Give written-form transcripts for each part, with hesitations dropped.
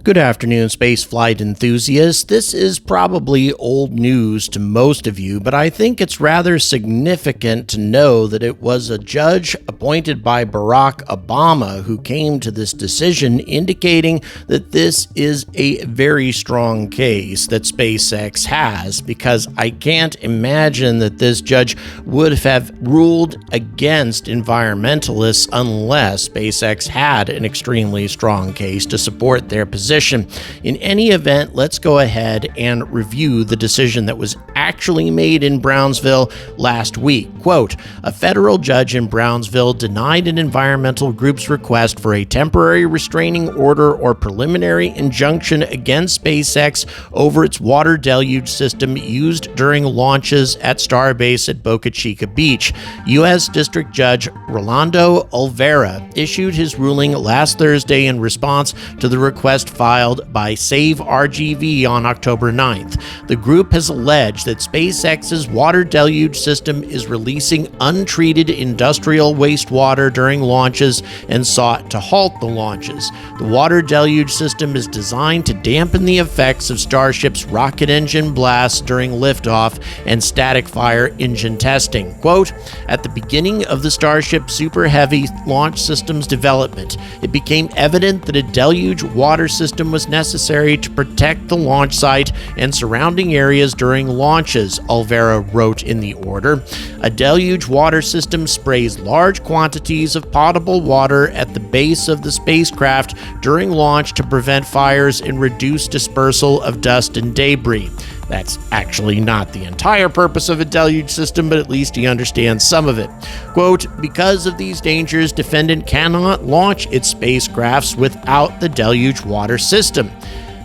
Good afternoon, spaceflight enthusiasts. This is probably old news to most of you, but I think it's rather significant to know that it was a judge appointed by Barack Obama who came to this decision, indicating that this is a very strong case that SpaceX has, because I can't imagine that this judge would have ruled against environmentalists unless SpaceX had an extremely strong case to support their position. In any event, let's go ahead and review the decision that was actually made in Brownsville last week. Quote, a federal judge in Brownsville denied an environmental group's request for a temporary restraining order or preliminary injunction against SpaceX over its water deluge system used during launches at Starbase at Boca Chica Beach. U.S. District Judge Rolando Olvera issued his ruling last Thursday in response to the request filed by YourRGV on October 9th. The group has alleged that SpaceX's water deluge system is releasing untreated industrial wastewater during launches and sought to halt the launches. The water deluge system is designed to dampen the effects of Starship's rocket engine blasts during liftoff and static fire engine testing. Quote, at the beginning of the Starship Super Heavy launch system's development, it became evident that a deluge water system was necessary to protect the launch site and surrounding areas during launches, Olvera wrote in the order. A deluge water system sprays large quantities of potable water at the base of the spacecraft during launch to prevent fires and reduce dispersal of dust and debris. That's actually not the entire purpose of a deluge system, but at least he understands some of it. Quote, because of these dangers, defendant cannot launch its spacecrafts without the deluge water system.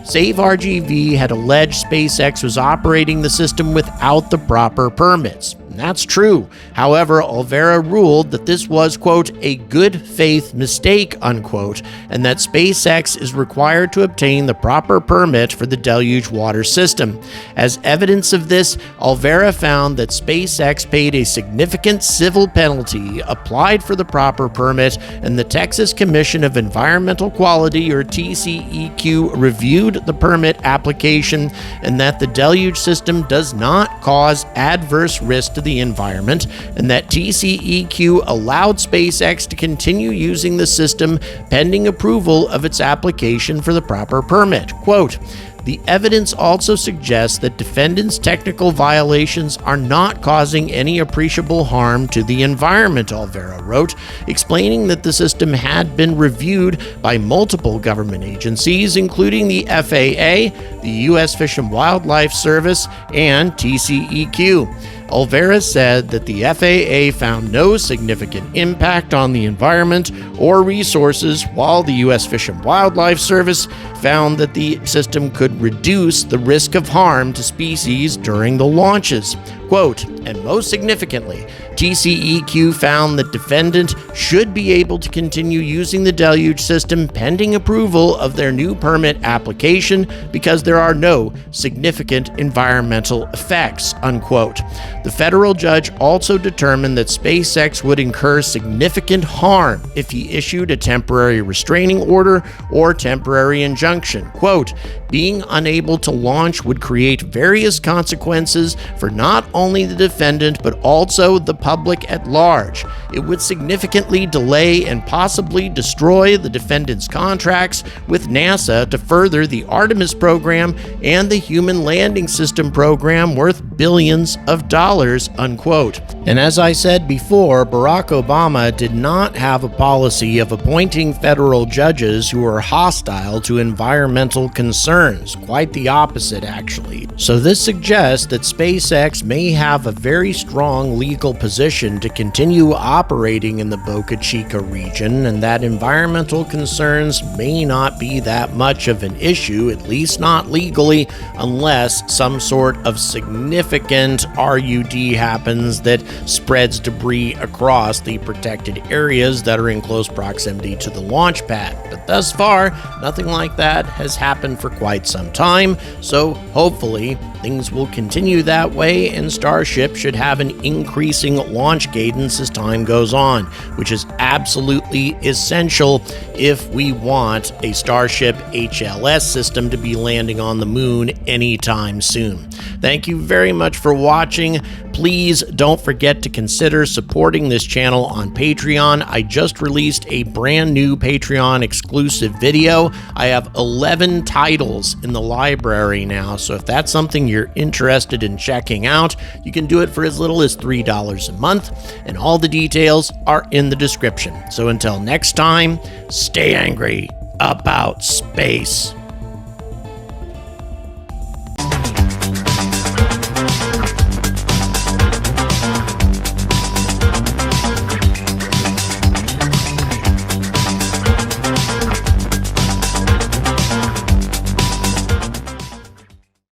YourRGV had alleged SpaceX was operating the system without the proper permits. That's true. However, Olvera ruled that this was, quote, a good faith mistake, unquote, and that SpaceX is required to obtain the proper permit for the deluge water system. As evidence of this, Olvera found that SpaceX paid a significant civil penalty, applied for the proper permit, and the Texas Commission of Environmental Quality, or TCEQ, reviewed the permit application, and that the deluge system does not cause adverse risk to the environment, and that TCEQ allowed SpaceX to continue using the system pending approval of its application for the proper permit. Quote, the evidence also suggests that defendants' technical violations are not causing any appreciable harm to the environment, Olvera wrote, explaining that the system had been reviewed by multiple government agencies, including the FAA, the U.S. Fish and Wildlife Service, and TCEQ. Olvera said that the FAA found no significant impact on the environment or resources, while the U.S. Fish and Wildlife Service found that the system could reduce the risk of harm to species during the launches. Quote, and most significantly, TCEQ found that defendant should be able to continue using the deluge system pending approval of their new permit application because there are no significant environmental effects, unquote. The federal judge also determined that SpaceX would incur significant harm if he issued a temporary restraining order or temporary injunction. Quote, being unable to launch would create various consequences for not only the defendant but also the public at large. It would significantly delay and possibly destroy the defendant's contracts with NASA to further the Artemis program and the Human Landing System program worth billions of dollars, unquote. And as I said before, Barack Obama did not have a policy of appointing federal judges who are hostile to environmental concerns. Quite the opposite, actually. So this suggests that SpaceX may have a very strong legal position to continue operating in the Boca Chica region, and that environmental concerns may not be that much of an issue, at least not legally, unless some sort of significant RUD happens that spreads debris across the protected areas that are in close proximity to the launch pad. But thus far, nothing like that has happened for quite some time, so hopefully things will continue that way, and Starship should have an increasing launch cadence as time goes on, which is absolutely essential if we want a Starship HLS system to be landing on the moon anytime soon. Thank you very much for watching. Please don't forget to consider supporting this channel on Patreon. I just released a brand new Patreon exclusive video. I have 11 titles in the library now, so if that's something you're interested in checking out, you can do it for as little as $3 a month, and all the details are in the description. So until next time, stay angry about space.